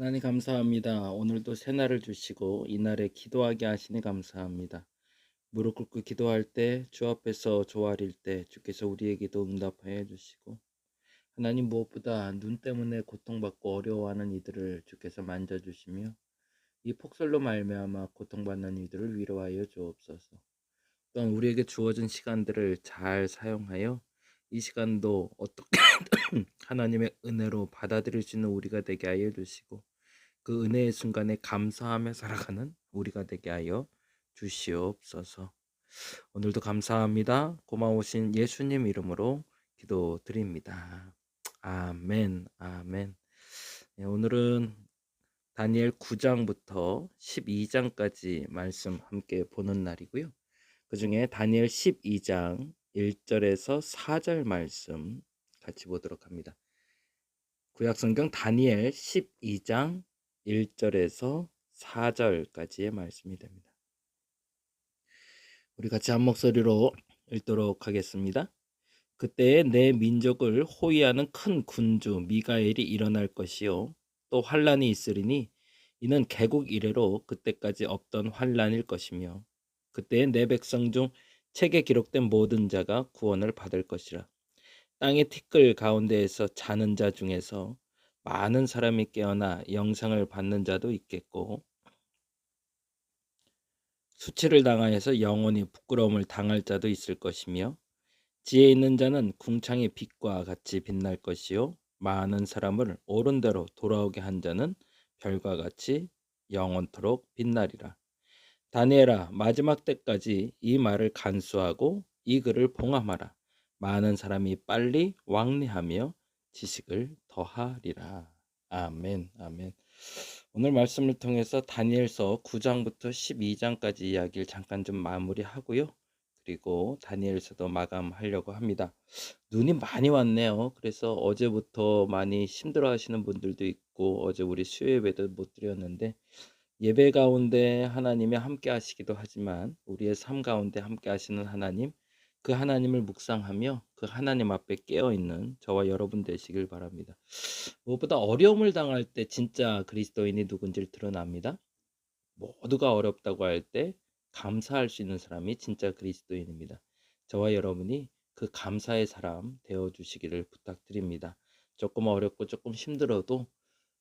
하나님 감사합니다. 오늘도 새날을 주시고 이날에 기도하게 하시니 감사합니다. 무릎 꿇고 기도할 때 주 앞에서 조아릴 때 주께서 우리의 기도 응답하여 주시고 하나님 무엇보다 눈 때문에 고통받고 어려워하는 이들을 주께서 만져주시며 이 폭설로 말미암아 고통받는 이들을 위로하여 주옵소서. 또한 우리에게 주어진 시간들을 잘 사용하여 이 시간도 어떻게 하나님의 은혜로 받아들일 수 있는 우리가 되게 하여 주시고 그 은혜의 순간에 감사하며 살아가는 우리가 되게 하여 주시옵소서. 오늘도 감사합니다. 고마우신 예수님 이름으로 기도드립니다. 아멘, 아멘. 네, 오늘은 다니엘 9장부터 12장까지 말씀 함께 보는 날이고요. 그 중에 다니엘 12장 1절에서 4절 말씀 같이 보도록 합니다. 구약성경 다니엘 12장 1절에서 4절까지의 말씀이 됩니다. 우리 같이 한 목소리로 읽도록 하겠습니다. 그때에 내 민족을 호위하는 큰 군주 미가엘이 일어날 것이요 또 환란이 있으리니 이는 개국 이래로 그때까지 없던 환란일 것이며 그때에 내 백성 중 책에 기록된 모든 자가 구원을 받을 것이라. 땅의 티끌 가운데에서 자는 자 중에서 많은 사람이 깨어나 영생을 받는 자도 있겠고 수치를 당하여서 영원히 부끄러움을 당할 자도 있을 것이며 지혜 있는 자는 궁창의 빛과 같이 빛날 것이요 많은 사람을 옳은 대로 돌아오게 한 자는 별과 같이 영원토록 빛나리라. 다니엘아, 마지막 때까지 이 말을 간수하고 이 글을 봉함하라. 많은 사람이 빨리 왕래하며 지식을 더하리라. 아멘, 아멘. 오늘 말씀을 통해서 다니엘서 9장부터 12장까지 이야기를 잠깐 좀 마무리하고요. 그리고 다니엘서도 마감하려고 합니다. 눈이 많이 왔네요. 그래서 어제부터 많이 힘들어 하시는 분들도 있고 어제 우리 수요 예배도 못 드렸는데 예배 가운데 하나님이 함께 하시기도 하지만 우리의 삶 가운데 함께 하시는 하나님, 그 하나님을 묵상하며 그 하나님 앞에 깨어있는 저와 여러분 되시길 바랍니다. 무엇보다 어려움을 당할 때 진짜 그리스도인이 누군지를 드러납니다. 모두가 어렵다고 할 때 감사할 수 있는 사람이 진짜 그리스도인입니다. 저와 여러분이 그 감사의 사람 되어주시기를 부탁드립니다. 조금 어렵고 조금 힘들어도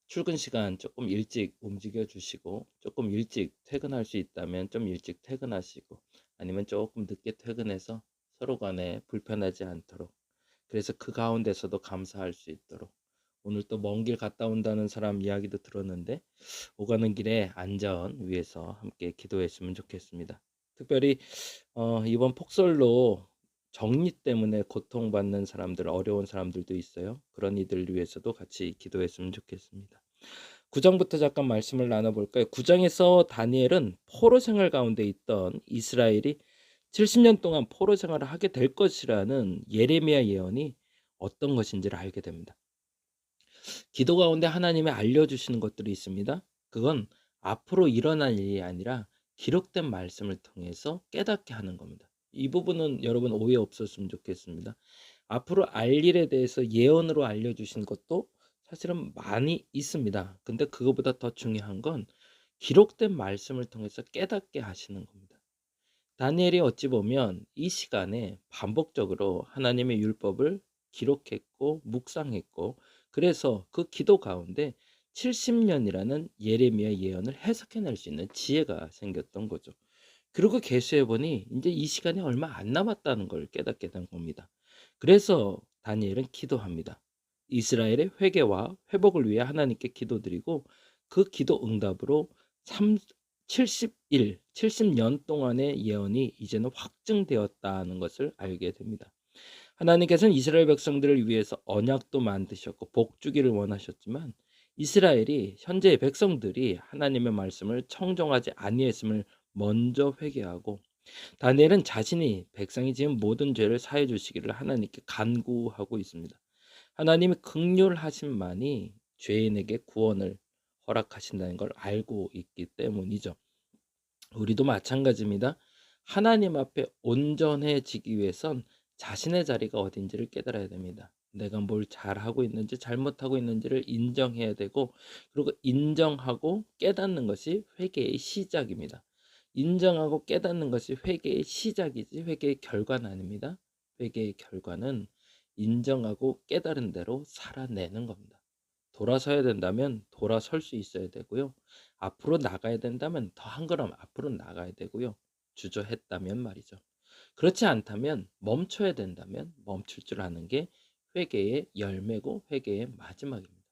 출근 시간 조금 일찍 움직여 주시고 조금 일찍 퇴근할 수 있다면 좀 일찍 퇴근하시고 아니면 조금 늦게 퇴근해서 서로 간에 불편하지 않도록 그래서 그 가운데서도 감사할 수 있도록 오늘 또 먼 길 갔다 온다는 사람 이야기도 들었는데 오가는 길에 안전 위해서 함께 기도했으면 좋겠습니다. 특별히 이번 폭설로 정리 때문에 고통받는 사람들, 어려운 사람들도 있어요. 그런 이들을 위해서도 같이 기도했으면 좋겠습니다. 9장부터 잠깐 말씀을 나눠볼까요? 9장에서 다니엘은 포로 생활 가운데 있던 이스라엘이 70년 동안 포로 생활을 하게 될 것이라는 예레미야 예언이 어떤 것인지를 알게 됩니다. 기도 가운데 하나님이 알려주시는 것들이 있습니다. 그건 앞으로 일어날 일이 아니라 기록된 말씀을 통해서 깨닫게 하는 겁니다. 이 부분은 여러분 오해 없었으면 좋겠습니다. 앞으로 알 일에 대해서 예언으로 알려주신 것도 사실은 많이 있습니다. 근데 그거보다 더 중요한 건 기록된 말씀을 통해서 깨닫게 하시는 겁니다. 다니엘이 어찌 보면 이 시간에 반복적으로 하나님의 율법을 기록했고 묵상했고 그래서 그 기도 가운데 70년이라는 예레미야 예언을 해석해낼 수 있는 지혜가 생겼던 거죠. 그리고 계수해 보니 이제 이 시간이 얼마 안 남았다는 걸 깨닫게 된 겁니다. 그래서 다니엘은 기도합니다. 이스라엘의 회개와 회복을 위해 하나님께 기도드리고 그 기도 응답으로 70년 동안의 예언이 이제는 확증되었다는 것을 알게 됩니다. 하나님께서는 이스라엘 백성들을 위해서 언약도 만드셨고 복주기를 원하셨지만 이스라엘이 현재의 백성들이 하나님의 말씀을 청종하지 아니했음을 먼저 회개하고 다니엘은 자신이 백성이 지은 모든 죄를 사해 주시기를 하나님께 간구하고 있습니다. 하나님의 긍휼하심만이 죄인에게 구원을 허락하신다는 걸 알고 있기 때문이죠. 우리도 마찬가지입니다. 하나님 앞에 온전해지기 위해선 자신의 자리가 어딘지를 깨달아야 됩니다. 내가 뭘 잘하고 있는지 잘못하고 있는지를 인정해야 되고, 그리고 인정하고 깨닫는 것이 회개의 시작입니다. 인정하고 깨닫는 것이 회개의 시작이지 회개의 결과는 아닙니다. 회개의 결과는 인정하고 깨달은 대로 살아내는 겁니다. 돌아서야 된다면 돌아설 수 있어야 되고요. 앞으로 나가야 된다면 더 한 걸음 앞으로 나가야 되고요. 주저했다면 말이죠. 그렇지 않다면 멈춰야 된다면 멈출 줄 아는 게 회개의 열매고 회개의 마지막입니다.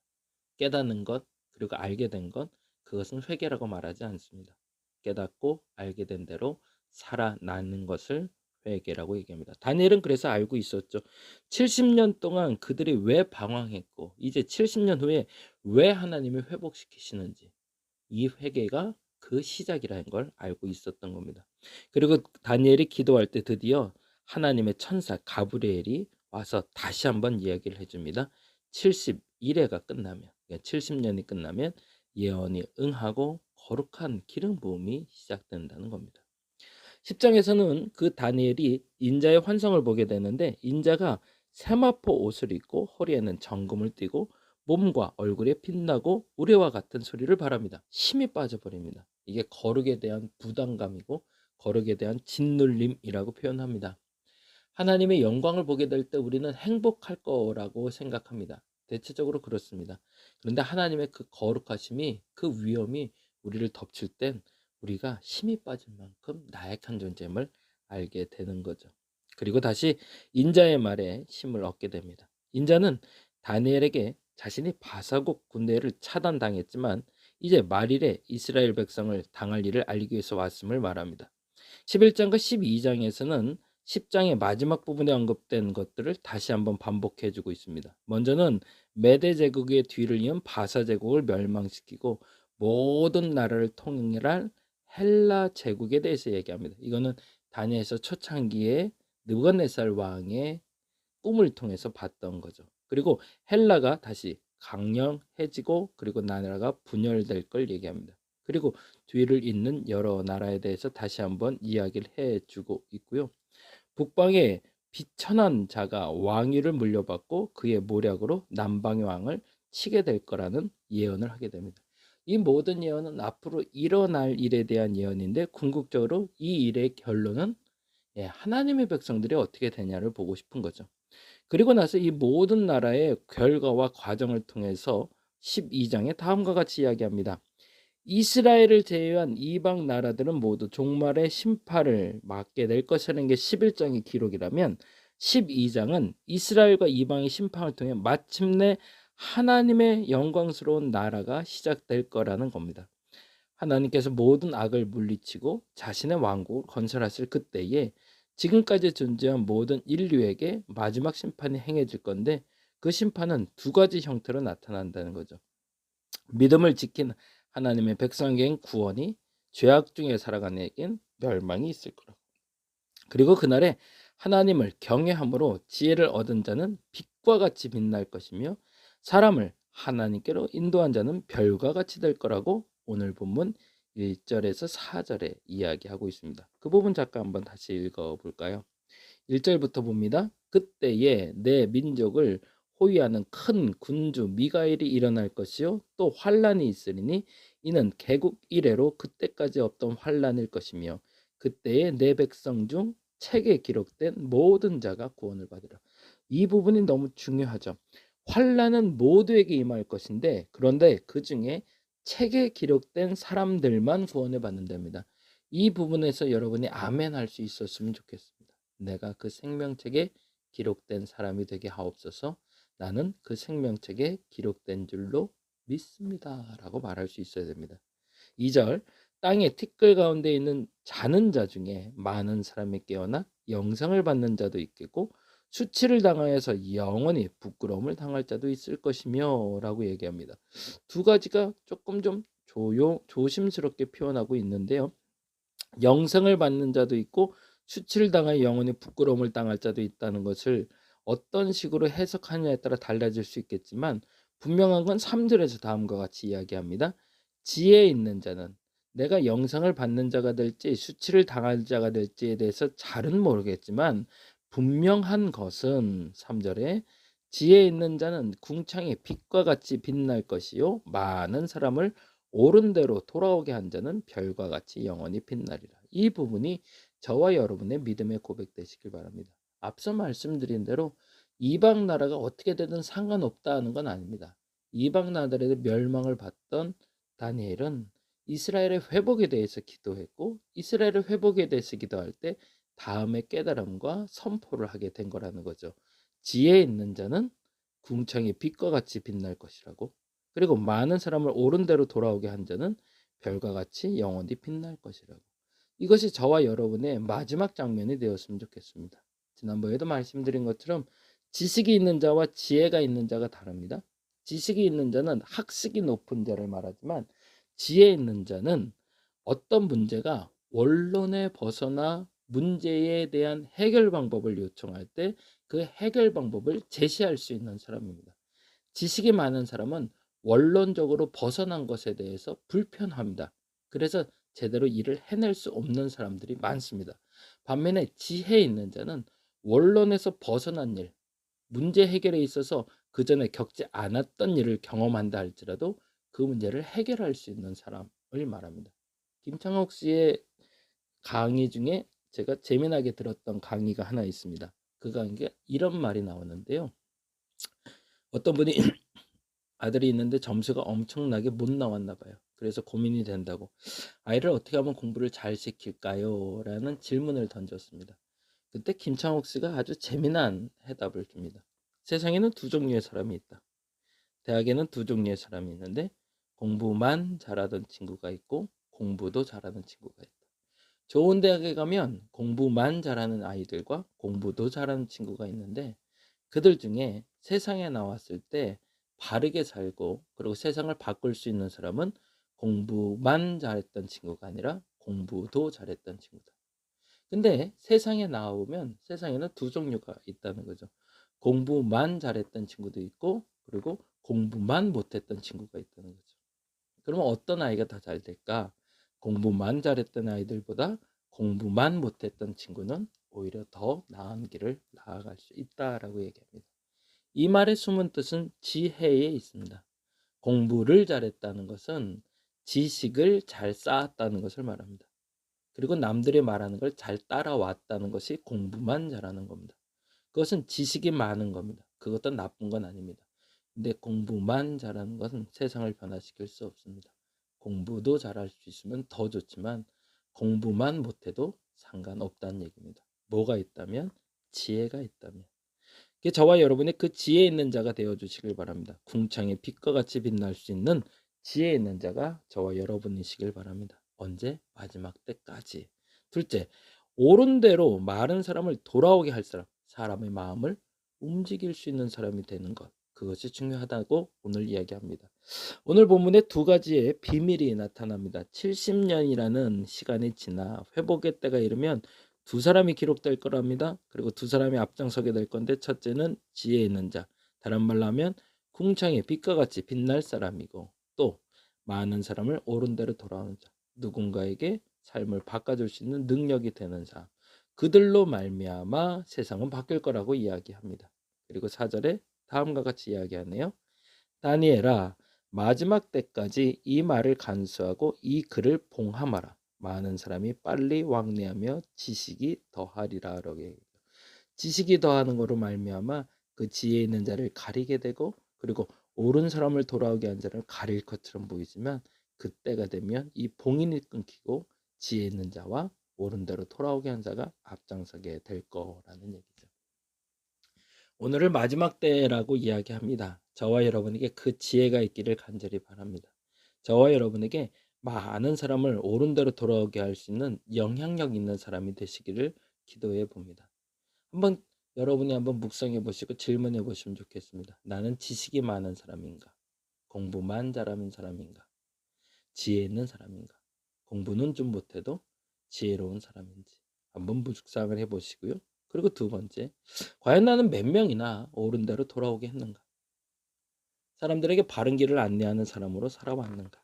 깨닫는 것 그리고 알게 된 것, 그것은 회개라고 말하지 않습니다. 깨닫고 알게 된 대로 살아나는 것을 회개라고 얘기합니다. 다니엘은 그래서 알고 있었죠. 70년 동안 그들이 왜 방황했고 이제 70년 후에 왜 하나님이 회복시키시는지, 이 회개가 그 시작이라는 걸 알고 있었던 겁니다. 그리고 다니엘이 기도할 때 드디어 하나님의 천사 가브리엘이 와서 다시 한번 이야기를 해줍니다. 71회가 끝나면, 70년이 끝나면 예언이 응하고 거룩한 기름 부음이 시작된다는 겁니다. 10장에서는 그 다니엘이 인자의 환상을 보게 되는데, 인자가 세마포 옷을 입고 허리에는 정금을 띠고 몸과 얼굴에 빛나고 우레와 같은 소리를 바랍니다. 힘이 빠져버립니다. 이게 거룩에 대한 부담감이고 거룩에 대한 짓눌림이라고 표현합니다. 하나님의 영광을 보게 될 때 우리는 행복할 거라고 생각합니다. 대체적으로 그렇습니다. 그런데 하나님의 그 거룩하심이, 그 위엄이 우리를 덮칠 땐 우리가 힘이 빠질 만큼 나약한 존재임을 알게 되는 거죠. 그리고 다시 인자의 말에 힘을 얻게 됩니다. 인자는 다니엘에게 자신이 바사국 군대를 차단당했지만 이제 말일에 이스라엘 백성을 당할 일을 알리기 위해서 왔음을 말합니다. 11장과 12장에서는 10장의 마지막 부분에 언급된 것들을 다시 한번 반복해주고 있습니다. 먼저는 메대 제국의 뒤를 이은 바사 제국을 멸망시키고 모든 나라를 통일할 헬라 제국에 대해서 얘기합니다. 이거는 다니엘서 초창기에 느부갓네살 왕의 꿈을 통해서 봤던 거죠. 그리고 헬라가 다시 강령해지고 그리고 나라가 분열될 걸 얘기합니다. 그리고 뒤를 잇는 여러 나라에 대해서 다시 한번 이야기를 해주고 있고요. 북방에 비천한 자가 왕위를 물려받고 그의 모략으로 남방의 왕을 치게 될 거라는 예언을 하게 됩니다. 이 모든 예언은 앞으로 일어날 일에 대한 예언인데, 궁극적으로 이 일의 결론은 하나님의 백성들이 어떻게 되냐를 보고 싶은 거죠. 그리고 나서 이 모든 나라의 결과와 과정을 통해서 12장에 다음과 같이 이야기합니다. 이스라엘을 제외한 이방 나라들은 모두 종말의 심판을 맞게 될 것이라는 게 11장의 기록이라면, 12장은 이스라엘과 이방의 심판을 통해 마침내 하나님의 영광스러운 나라가 시작될 거라는 겁니다. 하나님께서 모든 악을 물리치고 자신의 왕국을 건설하실 그때에 지금까지 존재한 모든 인류에게 마지막 심판이 행해질 건데, 그 심판은 두 가지 형태로 나타난다는 거죠. 믿음을 지킨 하나님의 백성에겐 구원이, 죄악 중에 살아가는 에겐 멸망이 있을 거라고. 그리고 그날에 하나님을 경외함으로 지혜를 얻은 자는 빛과 같이 빛날 것이며 사람을 하나님께로 인도한 자는 별과 같이 될 거라고 오늘 본문 1절에서 4절에 이야기하고 있습니다. 그 부분 잠깐 한번 다시 읽어볼까요? 1절부터 봅니다. 그때에 내 민족을 호위하는 큰 군주 미가엘이 일어날 것이요 또 환란이 있으리니 이는 개국 이래로 그때까지 없던 환란일 것이며 그때에 내 백성 중 책에 기록된 모든 자가 구원을 받으라. 이 부분이 너무 중요하죠. 환란은 모두에게 임할 것인데, 그런데 그 중에 책에 기록된 사람들만 구원을 받는답니다. 이 부분에서 여러분이 아멘 할 수 있었으면 좋겠습니다. 내가 그 생명책에 기록된 사람이 되게 하옵소서. 나는 그 생명책에 기록된 줄로 믿습니다 라고 말할 수 있어야 됩니다. 2절, 땅의 티끌 가운데 있는 자는 자 중에 많은 사람이 깨어나 영상을 받는 자도 있겠고 수치를 당하여서 영원히 부끄러움을 당할 자도 있을 것이며 라고 얘기합니다. 두 가지가 조금 좀 조심스럽게 표현하고 있는데요. 영생을 받는 자도 있고 수치를 당하여 영원히 부끄러움을 당할 자도 있다는 것을 어떤 식으로 해석하느냐에 따라 달라질 수 있겠지만, 분명한 건 3절에서 다음과 같이 이야기합니다. 지혜 있는 자는, 내가 영상을 받는 자가 될지 수치를 당할 자가 될지에 대해서 잘은 모르겠지만 분명한 것은 3절에 지혜 있는 자는 궁창의 빛과 같이 빛날 것이요 많은 사람을 옳은 대로 돌아오게 한 자는 별과 같이 영원히 빛나리라. 이 부분이 저와 여러분의 믿음의 고백 되시길 바랍니다. 앞서 말씀드린 대로 이방 나라가 어떻게 되든 상관없다는 건 아닙니다. 이방 나라들의 멸망을 받던 다니엘은 이스라엘의 회복에 대해서 기도했고, 이스라엘의 회복에 대해서 기도할 때 다음에 깨달음과 선포를 하게 된 거라는 거죠. 지혜 있는 자는 궁창의 빛과 같이 빛날 것이라고, 그리고 많은 사람을 옳은 대로 돌아오게 한 자는 별과 같이 영원히 빛날 것이라고. 이것이 저와 여러분의 마지막 장면이 되었으면 좋겠습니다. 지난번에도 말씀드린 것처럼 지식이 있는 자와 지혜가 있는 자가 다릅니다. 지식이 있는 자는 학식이 높은 자를 말하지만, 지혜 있는 자는 어떤 문제가 원론에 벗어나 문제에 대한 해결 방법을 요청할 때 그 해결 방법을 제시할 수 있는 사람입니다. 지식이 많은 사람은 원론적으로 벗어난 것에 대해서 불편합니다. 그래서 제대로 일을 해낼 수 없는 사람들이 많습니다. 반면에 지혜 있는 자는 원론에서 벗어난 일, 문제 해결에 있어서 그 전에 겪지 않았던 일을 경험한다 할지라도 그 문제를 해결할 수 있는 사람을 말합니다. 김창옥 씨의 강의 중에 제가 재미나게 들었던 강의가 하나 있습니다. 그 강의가 이런 말이 나오는데요. 어떤 분이 아들이 있는데 점수가 엄청나게 못 나왔나 봐요. 그래서 고민이 된다고. 아이를 어떻게 하면 공부를 잘 시킬까요? 라는 질문을 던졌습니다. 그때 김창옥 씨가 아주 재미난 해답을 줍니다. 세상에는 두 종류의 사람이 있다. 대학에는 두 종류의 사람이 있는데, 공부만 잘하던 친구가 있고 공부도 잘하는 친구가 있다. 좋은 대학에 가면 공부만 잘하는 아이들과 공부도 잘하는 친구가 있는데, 그들 중에 세상에 나왔을 때 바르게 살고 그리고 세상을 바꿀 수 있는 사람은 공부만 잘했던 친구가 아니라 공부도 잘했던 친구다. 근데 세상에 나오면 세상에는 두 종류가 있다는 거죠. 공부만 잘했던 친구도 있고, 그리고 공부만 못했던 친구가 있다는 거죠. 그러면 어떤 아이가 더 잘 될까? 공부만 잘했던 아이들보다 공부만 못했던 친구는 오히려 더 나은 길을 나아갈 수 있다라고 얘기합니다. 이 말의 숨은 뜻은 지혜에 있습니다. 공부를 잘했다는 것은 지식을 잘 쌓았다는 것을 말합니다. 그리고 남들이 말하는 걸 잘 따라왔다는 것이 공부만 잘하는 겁니다. 그것은 지식이 많은 겁니다. 그것도 나쁜 건 아닙니다. 근데 공부만 잘하는 것은 세상을 변화시킬 수 없습니다. 공부도 잘할 수 있으면 더 좋지만 공부만 못해도 상관없다는 얘기입니다. 뭐가 있다면? 지혜가 있다면. 저와 여러분의 그 지혜 있는 자가 되어 주시길 바랍니다. 궁창의 빛과 같이 빛날 수 있는 지혜 있는 자가 저와 여러분이시길 바랍니다. 언제? 마지막 때까지. 둘째, 옳은 대로 많은 사람을 돌아오게 할 사람, 사람의 마음을 움직일 수 있는 사람이 되는 것, 그것이 중요하다고 오늘 이야기합니다. 오늘 본문에 두 가지의 비밀이 나타납니다. 70년이라는 시간이 지나 회복의 때가 이르면 두 사람이 기록될 거랍니다. 그리고 두 사람이 앞장서게 될 건데, 첫째는 지혜 있는 자, 다른 말로 하면 궁창의 빛과 같이 빛날 사람이고, 또 많은 사람을 옳은 대로 돌아오는 자, 누군가에게 삶을 바꿔줄 수 있는 능력이 되는 사람, 그들로 말미암아 세상은 바뀔 거라고 이야기합니다. 그리고 4절에 다음과 같이 이야기하네요. 다니엘아, 마지막 때까지 이 말을 간수하고 이 글을 봉함하라. 많은 사람이 빨리 왕래하며 지식이 더하리라. 지식이 더하는 거로 말미암아 그 지혜 있는 자를 가리게 되고, 그리고 옳은 사람을 돌아오게 한 자를 가릴 것처럼 보이지만, 그때가 되면 이 봉인이 끊기고 지혜 있는 자와 옳은 대로 돌아오게 한 자가 앞장서게 될 거라는 얘기죠. 오늘을 마지막 때라고 이야기합니다. 저와 여러분에게 그 지혜가 있기를 간절히 바랍니다. 저와 여러분에게 많은 사람을 옳은 대로 돌아오게 할 수 있는 영향력 있는 사람이 되시기를 기도해 봅니다. 여러분이 한번 묵상해 보시고 질문해 보시면 좋겠습니다. 나는 지식이 많은 사람인가? 공부만 잘하는 사람인가? 지혜 있는 사람인가? 공부는 좀 못해도 지혜로운 사람인지 한번 묵상을 해 보시고요. 그리고 두 번째, 과연 나는 몇 명이나 옳은 대로 돌아오게 했는가? 사람들에게 바른 길을 안내하는 사람으로 살아왔는가?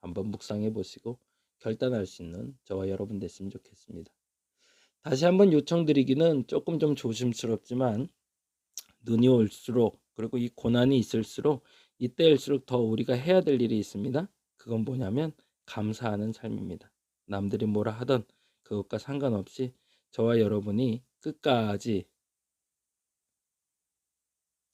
한번 묵상해 보시고 결단할 수 있는 저와 여러분 됐으면 좋겠습니다. 다시 한번 요청드리기는 조금 좀 조심스럽지만 눈이 올수록 그리고 이 고난이 있을수록 이때일수록 더 우리가 해야 될 일이 있습니다. 그건 뭐냐면 감사하는 삶입니다. 남들이 뭐라 하던 그것과 상관없이 저와 여러분이 끝까지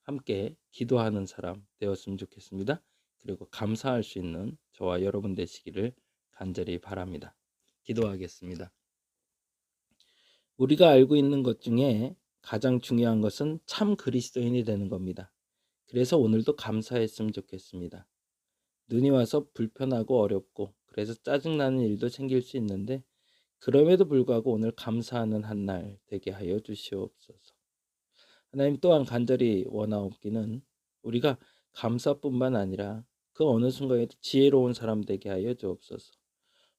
함께 기도하는 사람 되었으면 좋겠습니다. 그리고 감사할 수 있는 저와 여러분 되시기를 간절히 바랍니다. 기도하겠습니다. 우리가 알고 있는 것 중에 가장 중요한 것은 참 그리스도인이 되는 겁니다. 그래서 오늘도 감사했으면 좋겠습니다. 눈이 와서 불편하고 어렵고 그래서 짜증나는 일도 생길 수 있는데 그럼에도 불구하고 오늘 감사하는 한 날 되게 하여 주시옵소서. 하나님 또한 간절히 원하옵기는 우리가 감사뿐만 아니라 그 어느 순간에도 지혜로운 사람 되게 하여 주옵소서.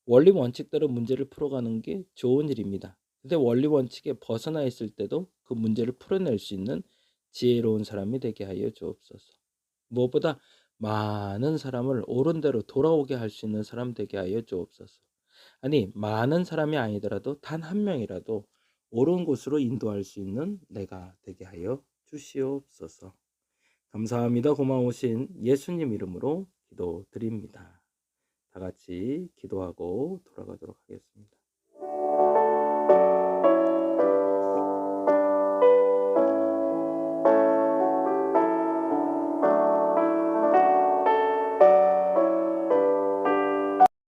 원리 원칙대로 문제를 풀어가는 게 좋은 일입니다. 근데 원리 원칙에 벗어나 있을 때도 그 문제를 풀어낼 수 있는 지혜로운 사람이 되게 하여 주옵소서. 무엇보다 많은 사람을 옳은 대로 돌아오게 할 수 있는 사람 되게 하여 주옵소서. 아니, 많은 사람이 아니더라도 단 한 명이라도 옳은 곳으로 인도할 수 있는 내가 되게 하여 주시옵소서. 감사합니다. 고마우신 예수님 이름으로 기도드립니다. 다 같이 기도하고 돌아가도록 하겠습니다.